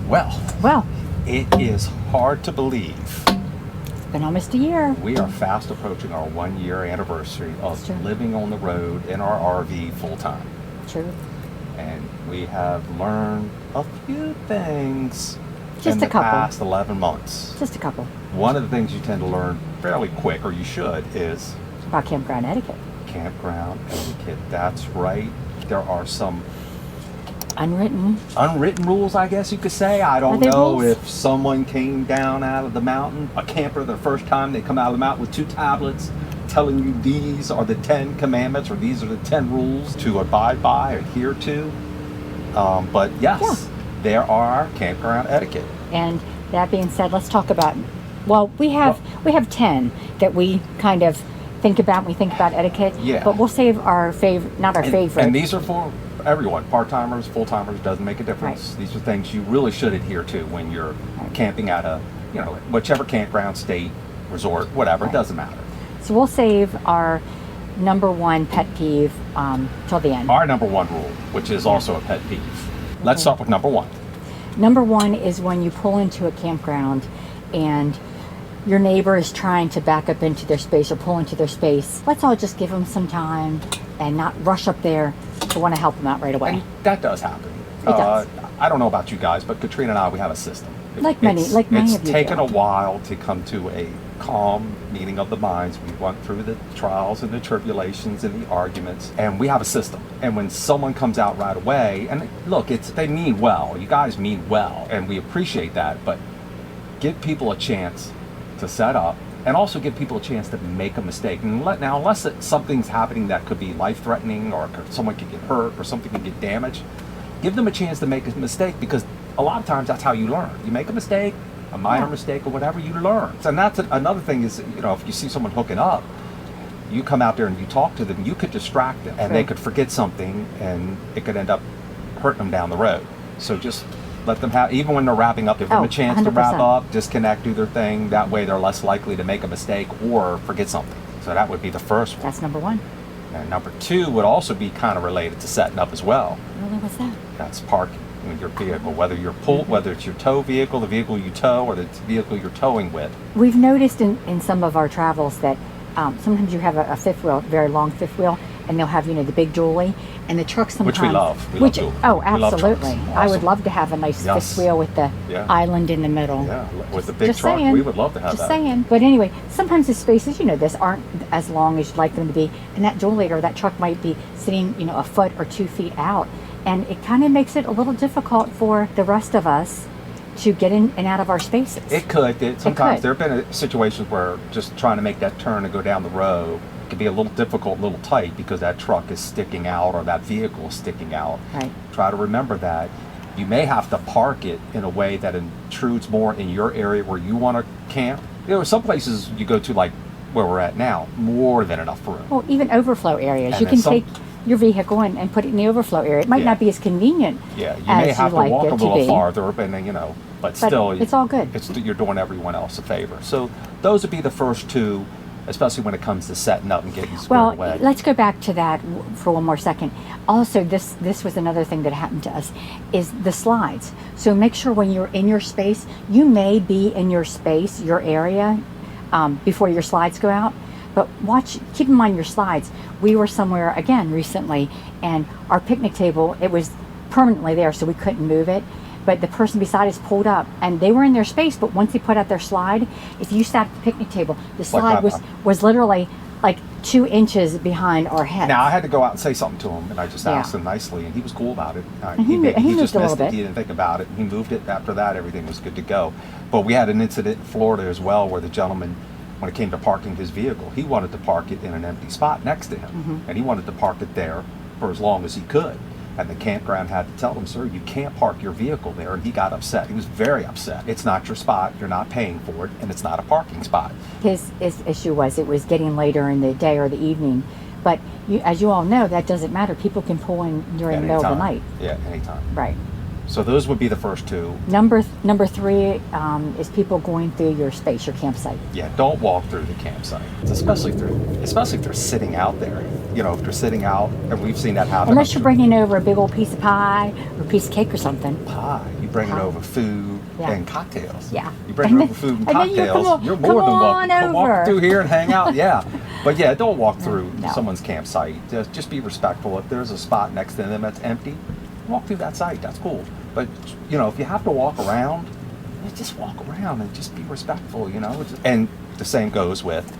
Well, it is hard to believe. It's been almost a year. We are fast approaching our 1 year anniversary of living on the road in our RV full time. True. And we have learned a few things Just in a the couple. past 11 months. Just a couple. One of the things you tend to learn fairly quick, or you should, is About campground etiquette. campground etiquette. That's right. There are some Unwritten rules, I guess you could say. I don't they know rules? if someone came down out of the mountain, a camper, the first time they come out of the mountain with 2 tablets telling you these are the 10 commandments or these are the 10 rules to abide by, adhere to. But yes, there are campground etiquette. And that being said, let's talk about, we have 10 that we kind of think about when we think about etiquette. Yeah. But we'll save our favorite, not our favorite. And these are for everyone, part-timers, full-timers, doesn't make a difference. Right. These are things you really should adhere to when you're camping at a, whichever campground, state, resort, whatever, it doesn't matter. So we'll save our number one pet peeve till the end. Our number one rule, which is also a pet peeve. Let's start with number 1. Number 1 is when you pull into a campground and your neighbor is trying to back up into their space or pull into their space. Let's all just give them some time and not rush up there to want to help them out right away. And that does happen. It does. I don't know about you guys, but Katrina and I, we have a system. Like many of you It's do. taken a while to come to a calm meeting of the minds. We went through the trials and the tribulations and the arguments, and we have a system. And when someone comes out right away, and look, they mean well. You guys mean well, and we appreciate that. But give people a chance to set up, and also give people a chance to make a mistake. And unless something's happening that could be life-threatening, or someone could get hurt, or something could get damaged, give them a chance to make a mistake, because a lot of times that's how you learn. You make a mistake, a minor mistake or whatever, you learn. And that's another thing is, if you see someone hooking up, you come out there and you talk to them, you could distract them, and they could forget something, and it could end up hurting them down the road. So just let them have, even when they're wrapping up, give them a chance to wrap 100%. up, disconnect, do their thing. That way they're less likely to make a mistake or forget something. So that would be the first one. That's number 1. And number 2 would also be kind of related to setting up as well. Really, what's that? That's parking with your vehicle, whether it's your tow vehicle, the vehicle you tow, or the vehicle you're towing with. We've noticed in some of our travels that sometimes you have a fifth wheel, very long fifth wheel, and they'll have the big dually, and the truck sometimes. Which we love. We love dually. Oh, We love absolutely! trucks. I would Awesome. love to have a nice fifth wheel with the island in the middle. Yeah, with the big Just truck, saying. we would love to have Just that. saying. But anyway, sometimes the spaces, this aren't as long as you'd like them to be, and that dually or that truck might be sitting, a foot or 2 feet out, and it kind of makes it a little difficult for the rest of us to get in and out of our spaces. It could. Sometimes could. there have been situations where just trying to make that turn and go down the road could be a little difficult, a little tight, because that truck is sticking out or that vehicle is sticking out. Right. Try to remember that. You may have to park it in a way that intrudes more in your area where you want to camp. Some places you go to, like where we're at now, more than enough room. Well, even overflow areas. And You then can take your vehicle and put it in the overflow area. It might not be as convenient Yeah, you as may have you to like walk it a little to be. farther, but still, it's all good. You're doing everyone else a favor. So those would be the first 2, especially when it comes to setting up and getting squared away. Well, let's go back to that for one more second. Also, this was another thing that happened to us, is the slides. So make sure when you're in your space, you may be in your space, your area, before your slides go out. But keep in mind your slides. We were somewhere, again, recently, and our picnic table, it was permanently there, so we couldn't move it. But the person beside us pulled up, and they were in their space, but once they put out their slide, if you sat at the picnic table, the slide was literally like 2 inches behind our head. Now, I had to go out and say something to him, and I just asked him nicely, and he was cool about it. He moved just a missed little it. bit. He didn't think about it. He moved it. After that, everything was good to go. But we had an incident in Florida as well, where the gentleman, when it came to parking his vehicle, he wanted to park it in an empty spot next to him, and he wanted to park it there for as long as he could. And the campground had to tell him, sir, you can't park your vehicle there. And he got upset. He was very upset. It's not your spot. You're not paying for it. And it's not a parking spot. His issue was it was getting later in the day or the evening. But as you all know, that doesn't matter. People can pull in during the middle of the night. Yeah, anytime. Right. So those would be the first two. Number three is people going through your space, your campsite. Yeah, don't walk through the campsite, especially if they're sitting out there. You know, if they're sitting out, and we've seen that happen. Unless you're bringing over a big old piece of pie or a piece of cake or something. Pie. You bring it over food and cocktails. Yeah. You bring over food and cocktails. You're more than welcome. Come walk through here and hang out. Yeah. But yeah, don't walk through someone's campsite. Just be respectful. If there's a spot next to them that's empty, walk through that site. That's cool. But, you know, if you have to walk around, just walk around and just be respectful, you know. And the same goes with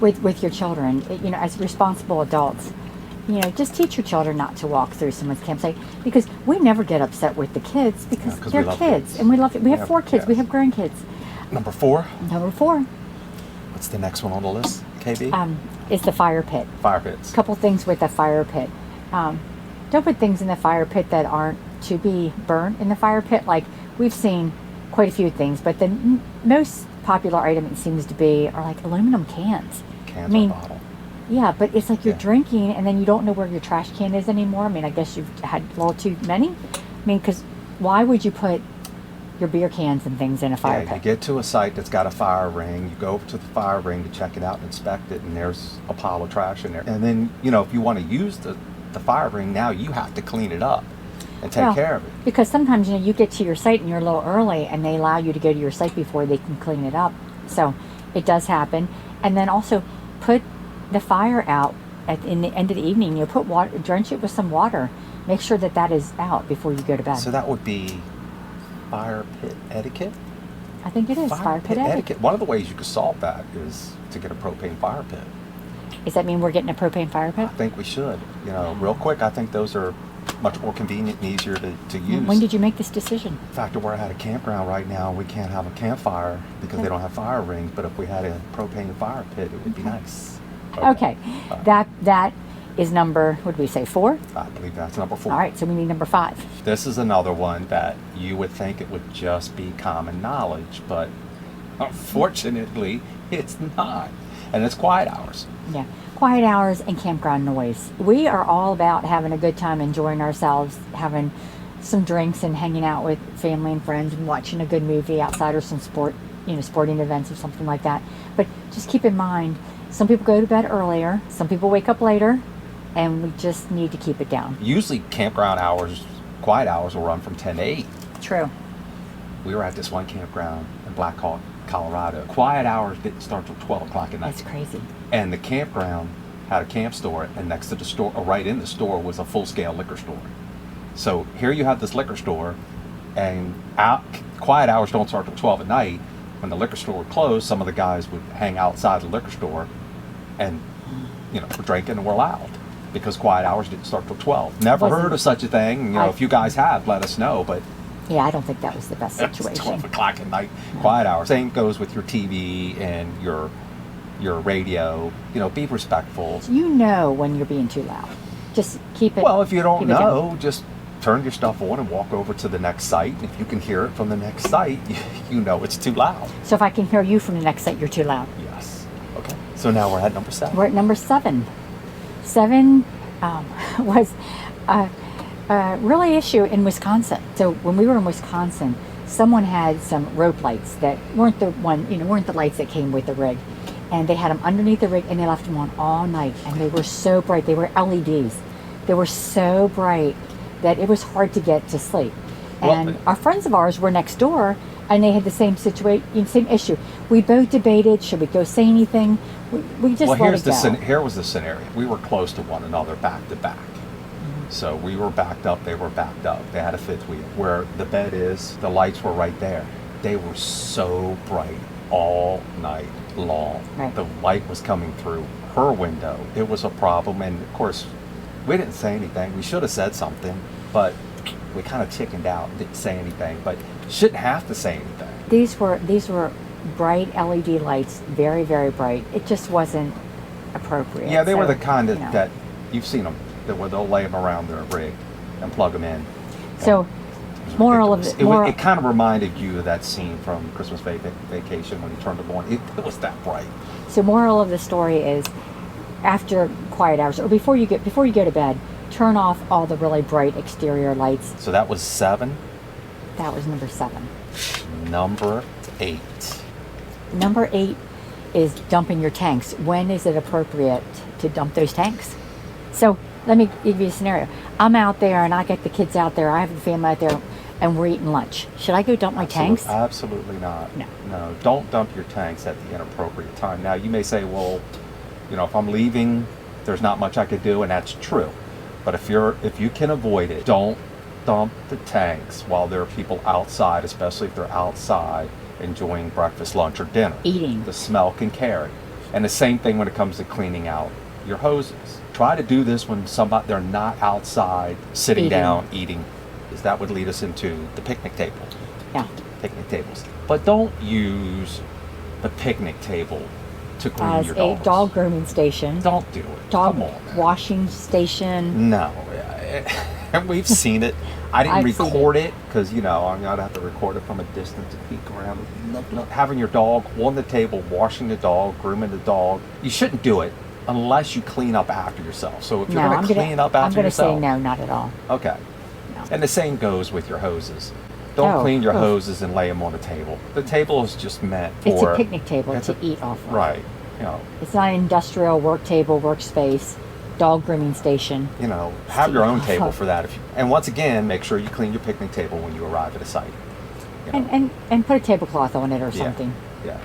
your children. You know, as responsible adults, you know, just teach your children not to walk through someone's campsite, because we never get upset with the kids because they're kids and we love it. We have 4 kids. We have grandkids. Number 4. What's the next one on the list, KB? Is the fire pit. Fire pits. A couple things with the fire pit. Don't put things in the fire pit that aren't to be burnt in the fire pit. Like, we've seen quite a few things, but the most popular item, it seems to be, are like aluminum cans. Cans or bottle. Yeah, but it's like you're drinking and then you don't know where your trash can is anymore. I mean, I guess you've had a little too many. I mean, because why would you put your beer cans and things in a fire pit? You get to a site that's got a fire ring, you go over to the fire ring to check it out and inspect it, and there's a pile of trash in there. And then, you know, if you want to use the fire ring, now you have to clean it up and take care of it. Because sometimes, you know, you get to your site and you're a little early and they allow you to go to your site before they can clean it up. So it does happen. And then also put the fire out in the end of the evening. You put water, drench it with some water. Make sure that is out before you go to bed. So that would be fire pit etiquette? I think it is fire pit etiquette. One of the ways you could solve that is to get a propane fire pit. Does that mean we're getting a propane fire pit? I think we should. You know, real quick, I think those are much more convenient and easier to use. When did you make this decision? In fact, we're at a campground right now. We can't have a campfire because they don't have fire rings, but if we had a propane fire pit, it would be nice. Okay. That is number, what did we say, 4? I believe that's number 4. All right, so we need number 5. This is another one that you would think it would just be common knowledge, but unfortunately, it's not. And it's quiet hours. Yeah, quiet hours and campground noise. We are all about having a good time, enjoying ourselves, having some drinks and hanging out with family and friends and watching a good movie outside or some sporting events or something like that. But just keep in mind, some people go to bed earlier, some people wake up later, and we just need to keep it down. Usually campground hours, quiet hours will run from 10 to 8. True. We were at this one campground in Black Hawk, Colorado. Quiet hours didn't start till 12 o'clock at night. That's crazy. And the campground had a camp store, and next to the store, or right in the store, was a full-scale liquor store. So here you have this liquor store, and quiet hours don't start till 12 at night. When the liquor store would close, some of the guys would hang outside the liquor store and, you know, were drinking and were loud because quiet hours didn't start till 12. Never heard of such a thing. You know, if you guys have, let us know. But yeah, I don't think that was the best situation. 12 o'clock at night, quiet hours. Same goes with your TV and your radio. You know, be respectful. You know when you're being too loud. Just keep it. Well, if you don't know, just turn your stuff on and walk over to the next site. If you can hear it from the next site, you know it's too loud. So if I can hear you from the next site, you're too loud. Yes. Okay. So now we're at number 7. We're at number 7. 7 was a really issue in Wisconsin. So when we were in Wisconsin, someone had some rope lights that weren't the lights that came with the rig. And they had them underneath the rig and they left them on all night. And they were so bright. They were LEDs. They were so bright that it was hard to get to sleep. And our friends of ours were next door and they had the same situation, same issue. We both debated, should we go say anything? We just let it go. Here was the scenario. We were close to one another, back to back. Mm-hmm. So we were backed up, they were backed up. They had a fifth wheel. Where the bed is, the lights were right there. They were so bright all night long. Right. The light was coming through her window. It was a problem. And of course, we didn't say anything. We should have said something, but we kind of chickened out, didn't say anything, but shouldn't have to say anything. These were bright LED lights, very, very bright. It just wasn't appropriate. Yeah, they were the kind that you've seen them, where they'll lay them around their rig and plug them in. So, moral of it kind of reminded you of that scene from Christmas Vacation when he turned them on. It was that bright. So, moral of the story is, after quiet hours or before you go to bed, turn off all the really bright exterior lights. So that was 7. That was number 7. Number 8. Number 8 is dumping your tanks. When is it appropriate to dump those tanks? So let me give you a scenario. I'm out there and I get the kids out there. I have the family out there and we're eating lunch. Should I go dump my tanks? Absolutely not. No. Don't dump your tanks at the inappropriate time. Now, you may say, well, if I'm leaving, there's not much I could do, and that's true. But if you can avoid it, don't dump the tanks while there are people outside, especially if they're outside enjoying breakfast, lunch, or dinner. Eating. The smell can carry. And the same thing when it comes to cleaning out your hoses. Try to do this when they're not outside sitting down eating, because that would lead us into the picnic table. Yeah. Picnic tables. But don't use the picnic table to groom As your a dogs. dog grooming station. Don't do it. Dog Come on, man. washing station. No. And we've seen it. I didn't I've record it because, I'm going to have to record it from a distance to peek around. Having your dog on the table, washing the dog, grooming the dog. You shouldn't do it unless you clean up after yourself. So if you're going to clean up after yourself. I'm going to say no, not at all. Okay. No. And the same goes with your hoses. Don't clean your hoses and lay them on the table. The table is just meant for... It's a picnic table to eat off of. Right. It's not an industrial work table, workspace, dog grooming station. Have your own table for that. And once again, make sure you clean your picnic table when you arrive at a site. And put a tablecloth on it or something. Yeah.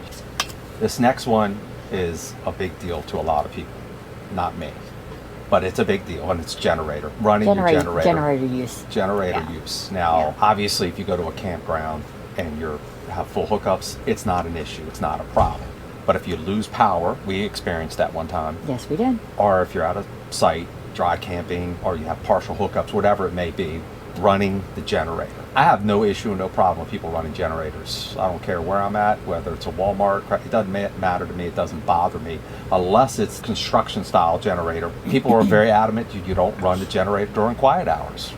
This next one is a big deal to a lot of people. Not me. But it's a big deal, and it's generator. Running your generator. Generator use. Generator use. Now, obviously, if you go to a campground and you have full hookups, it's not an issue. It's not a problem. But if you lose power, we experienced that one time. Yes, we did. Or if you're at a site, dry camping, or you have partial hookups, whatever it may be, running the generator. I have no issue and no problem with people running generators. I don't care where I'm at, whether it's a Walmart, it doesn't matter to me, it doesn't bother me, unless it's construction style generator. People are very adamant you don't run the generator during quiet hours.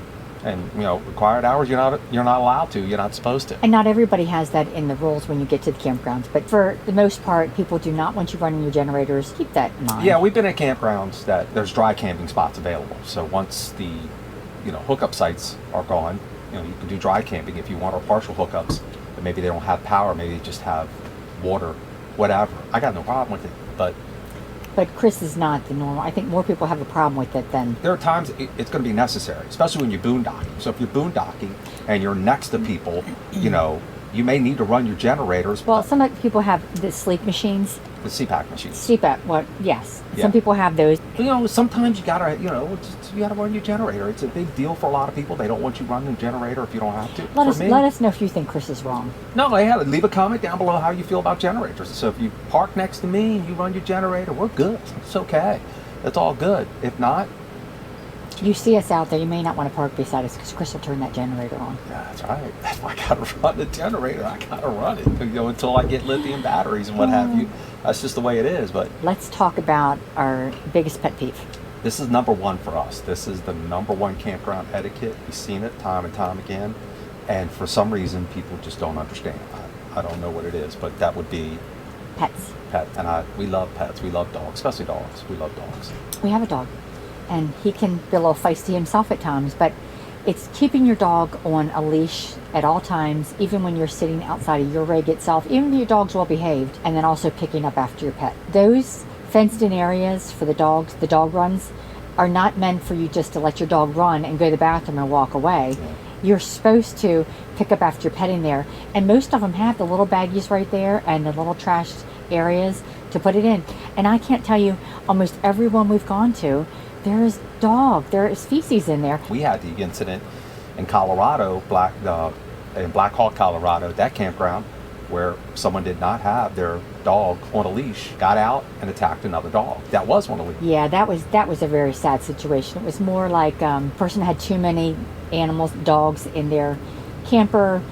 And quiet hours you're not allowed to, you're not supposed to. And not everybody has that in the rules when you get to the campgrounds, but for the most part, people do not want you running your generators. Keep that in mind. Yeah, we've been at campgrounds that there's dry camping spots available. So once the hookup sites are gone, you can do dry camping if you want, or partial hookups. But maybe they don't have power, maybe they just have water, whatever. I got no problem with it, but Chris is not the normal. I think more people have a problem with it than... There are times it's going to be necessary, especially when you're boondocking. So if you're boondocking and you're next to people, you may need to run your generators. Well, some people have the sleep machines. The CPAP machines. CPAP, yes. Yeah. Some people have those. Sometimes you gotta, you gotta run your generator. It's a big deal for a lot of people. They don't want you running a generator if you don't have to. Let us know if you think Chris is wrong. No, leave a comment down below how you feel about generators. So if you park next to me and you run your generator, we're good. It's okay. It's all good. If not, you see us out there, you may not want to park beside us because Chris will turn that generator on. Yeah, that's right. If I gotta run the generator, I gotta run it. Until I get lithium batteries and what have you. That's just the way it is. But let's talk about our biggest pet peeve. This is number 1 for us. This is the number 1 campground etiquette. We've seen it time and time again, and for some reason, people just don't understand. I don't know what it is, but that would be pets. And we love pets. We love dogs, especially dogs. We love dogs. We have a dog, and he can be a little feisty himself at times, but it's keeping your dog on a leash at all times, even when you're sitting outside of your rig itself, even if your dog's well behaved, and then also picking up after your pet. Those fenced in areas for the dogs, the dog runs, are not meant for you just to let your dog run and go to the bathroom and walk away. Yeah. You're supposed to pick up after your pet in there, and most of them have the little baggies right there and the little trash areas to put it in. And I can't tell you, almost everyone we've gone to, there is feces in there. We had the incident in Colorado, in Black Hawk, Colorado, that campground, where someone did not have their dog on a leash, got out and attacked another dog that was on a leash. Yeah, that was a very sad situation. It was more like person had too many dogs in their camper.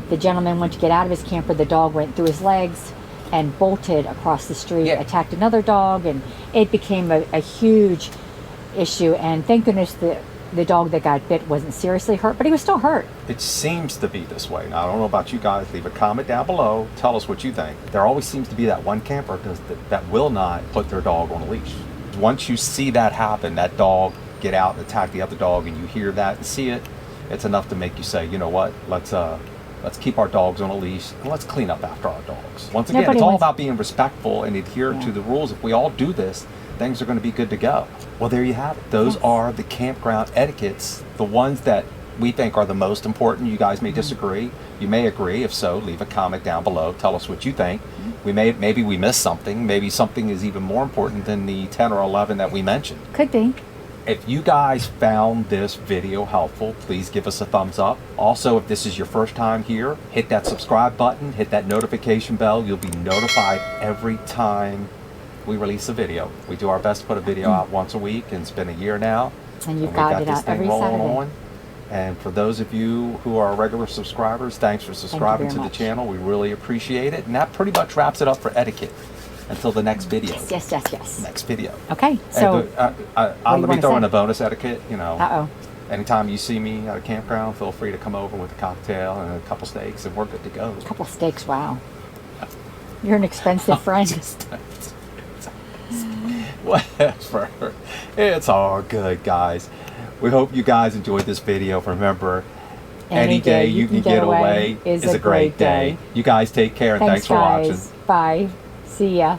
The gentleman went to get out of his camper. The dog went through his legs and bolted across the street, attacked another dog, and it became a huge issue. And thank goodness the dog that got bit wasn't seriously hurt, but he was still hurt. It seems to be this way. Now, I don't know about you guys. Leave a comment down below. Tell us what you think. There always seems to be that one camper that will not put their dog on a leash. Once you see that happen, that dog get out and attack the other dog, and you hear that and see it, it's enough to make you say, you know what, let's keep our dogs on a leash and let's clean up after our dogs. Once again, Nobody it's all wants- about being respectful and adhering Yeah. to the rules. If we all do this, things are going to be good to go. Well, there you have it. Those Yes. are the campground etiquettes, the ones that we think are the most important. You guys may disagree. You may agree. If so, leave a comment down below. Tell us what you think. Maybe we missed something. Maybe something is even more important than the 10 or 11 that we mentioned. Could be. If you guys found this video helpful, please give us a thumbs up. Also, if this is your first time here, hit that subscribe button, hit that notification bell. You'll be notified every time we release a video. We do our best to put a video out once a week, and it's been a year now. And you've we got it this out thing every rolling Saturday. on. And for those of you who are regular subscribers, thanks for subscribing very to the much. channel. We really appreciate it. And that pretty much wraps it up for etiquette. Until the next video. Yes. Next video. Okay, so And let me wanna throw in say? a bonus etiquette. uh-oh. Anytime you see me at a campground, feel free to come over with a cocktail and a couple steaks, and we're good to go. A couple steaks, wow. You're an expensive friend. Whatever. It's all good, guys. We hope you guys enjoyed this video. Remember, any day you can get away is a great day. You guys take care, and thanks for watching. Guys. Bye. See ya.